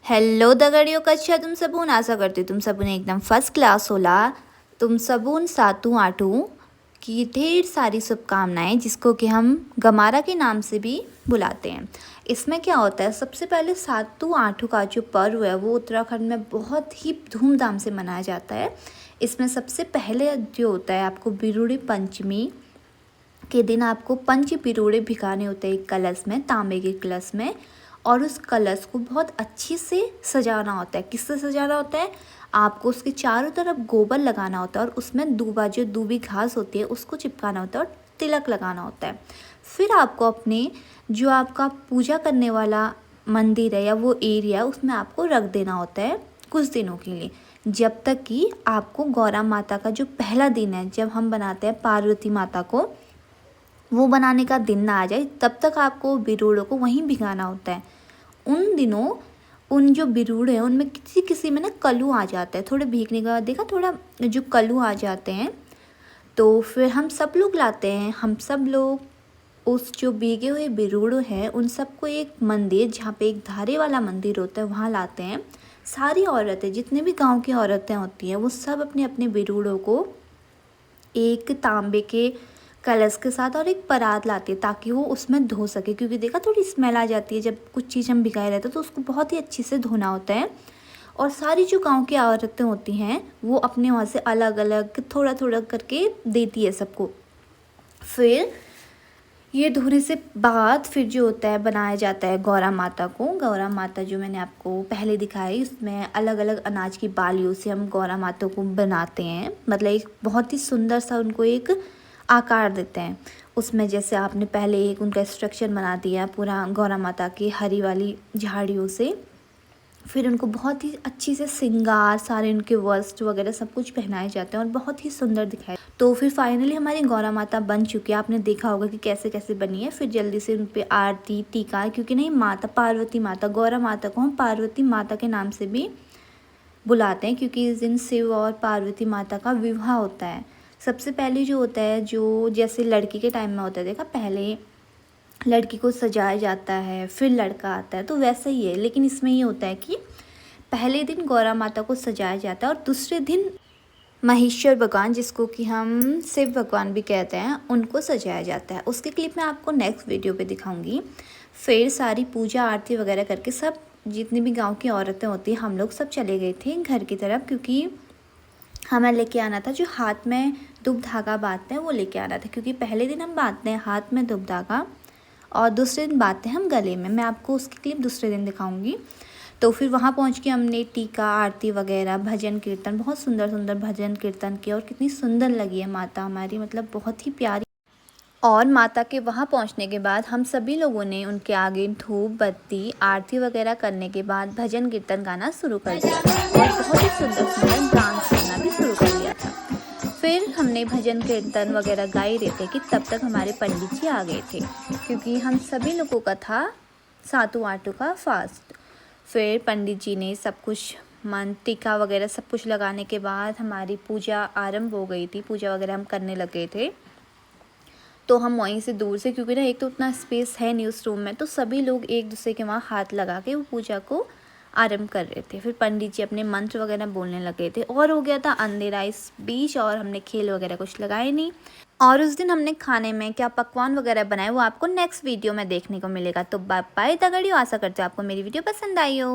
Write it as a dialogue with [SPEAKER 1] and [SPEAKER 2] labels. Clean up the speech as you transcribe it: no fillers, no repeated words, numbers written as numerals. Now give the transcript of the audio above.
[SPEAKER 1] Hello दगड़ियों, कच्छा तुम सबून आशा करती तुम सबून एकदम फर्स्ट क्लास होला। तुम सबून सातू आठू की ढेर सारी शुभकामनाएं, जिसको कि हम गमारा के नाम से भी बुलाते हैं। इसमें क्या होता है, सबसे पहले सातू आठू का जो पर्व है वो उत्तराखंड में बहुत ही धूमधाम से मनाया जाता है। इसमें सबसे पहले जो होता है, आपको बिरुड़ी पंचमी के दिन आपको पंच बिरुड़े भिगाने होते हैं एक कलश में, तांबे के कलश में, और उस कलश को बहुत अच्छे से सजाना होता है। किससे सजाना होता है, आपको उसके चारों तरफ गोबर लगाना होता है और उसमें दूबा, जो दूबी घास होती है, उसको चिपकाना होता है और तिलक लगाना होता है। फिर आपको अपने जो आपका पूजा करने वाला मंदिर है या वो एरिया, उसमें आपको रख देना होता है कुछ दिनों के लिए, जब तक कि आपको गौरा माता का जो पहला दिन है, जब हम बनाते हैं पार्वती माता को, वो बनाने का दिन ना आ जाए, तब तक आपको बिरूड़ों को वहीं भिगाना होता है। उन दिनों उन जो बिरूड़े हैं उनमें किसी किसी में ना कलू आ जाता है। थोड़े भीगने के बाद देखा, थोड़ा जो कलू आ जाते हैं, तो फिर हम सब लोग लाते हैं, हम सब लोग उस जो भीगे हुए बिरूड़े हैं उन सबको एक मंदिर, जहाँ पे एक धारे वाला मंदिर होता है, वहाँ लाते हैं। सारी औरतें, जितने भी गांव की औरतें होती हैं, वो सब अपने अपने बिरूड़ों को एक तांबे के कलश के साथ और एक परात लाती है, ताकि वो उसमें धो सके। क्योंकि देखा, थोड़ी स्मेल आ जाती है जब कुछ चीज़ हम भिगाए रहते हैं, तो उसको बहुत ही अच्छे से धोना होता है। और सारी जो गांव की औरतें होती हैं वो अपने वहाँ से अलग अलग थोड़ा थोड़ा करके देती है सबको। फिर ये धोने से बाद फिर जो होता है, बनाया जाता है गौरा माता को। गौरा माता जो मैंने आपको पहले दिखाई, उसमें अलग अलग अनाज की बालियों से हम गौरा माता को बनाते हैं। मतलब एक बहुत ही सुंदर सा उनको एक आकार देते हैं। उसमें जैसे आपने पहले एक उनका स्ट्रक्चर बना दिया पूरा गौरा माता की हरी वाली झाड़ियों से, फिर उनको बहुत ही अच्छी से श्रृंगार, सारे उनके वस्त्र वगैरह सब कुछ पहनाए जाते हैं और बहुत ही सुंदर दिखाई। तो फिर फाइनली हमारी गौरा माता बन चुकी है। आपने देखा होगा कि कैसे कैसे बनी है। फिर जल्दी से उन पर आरती टीका, क्योंकि नहीं, माता पार्वती माता, गौरा माता को हम पार्वती माता के नाम से भी बुलाते हैं, क्योंकि इस दिन शिव और पार्वती माता का विवाह होता है। सबसे पहले जो होता है, जो जैसे लड़की के टाइम में होता है, देखा, पहले लड़की को सजाया जाता है फिर लड़का आता है, तो वैसा ही है। लेकिन इसमें ये होता है कि पहले दिन गौरा माता को सजाया जाता है और दूसरे दिन महेश्वर भगवान, जिसको कि हम शिव भगवान भी कहते हैं, उनको सजाया जाता है। उसके क्लिप मैं आपको नेक्स्ट वीडियो पे दिखाऊंगी। फिर सारी पूजा आरती वगैरह करके सब जितनी भी गांव की औरतें होती हैं, हम लोग सब चले गए थे घर की तरफ, क्योंकि हमें लेके आना था जो हाथ में दुब धागा बांधते हैं, वो लेके आना था। क्योंकि पहले दिन हम बांधते हैं हाथ में दुब धागा और दूसरे दिन बांधते हैं हम गले में। मैं आपको उसकी क्लिप दूसरे दिन दिखाऊंगी। तो फिर वहाँ पहुँच के हमने टीका, आरती वगैरह, भजन कीर्तन, बहुत सुंदर सुंदर भजन कीर्तन किया। और कितनी सुंदर लगी है माता हमारी, मतलब बहुत ही प्यारी। और माता के वहाँ पहुँचने के बाद हम सभी लोगों ने उनके आगे धूप बत्ती आरती वगैरह करने के बाद भजन कीर्तन गाना शुरू कर दिया था और बहुत ही सुंदर सुंदर डांस करना भी शुरू कर दिया था। फिर हमने भजन कीर्तन वगैरह गा ही रहे थे कि तब तक हमारे पंडित जी आ गए थे, क्योंकि हम सभी लोगों का था सातों आठों का फास्ट। फिर पंडित जी ने सब कुछ मंत्र टीका वगैरह सब कुछ लगाने के बाद हमारी पूजा आरंभ हो गई थी। पूजा वगैरह हम करने लगे थे। तो हम वहीं से दूर से, क्योंकि ना एक तो उतना स्पेस है नहीं उस रूम में, तो सभी लोग एक दूसरे के वहाँ हाथ लगा के वो पूजा को आरंभ कर रहे थे। फिर पंडित जी अपने मंत्र वगैरह बोलने लगे थे और हो गया था अंधेरा इस बीच, और हमने खेल वगैरह कुछ लगाए नहीं। और उस दिन हमने खाने में क्या पकवान वगैरह बनाए, वो आपको नेक्स्ट वीडियो में देखने को मिलेगा। तो बाय बाय दगड़ियों, आशा करते हो आपको मेरी वीडियो पसंद आई हो।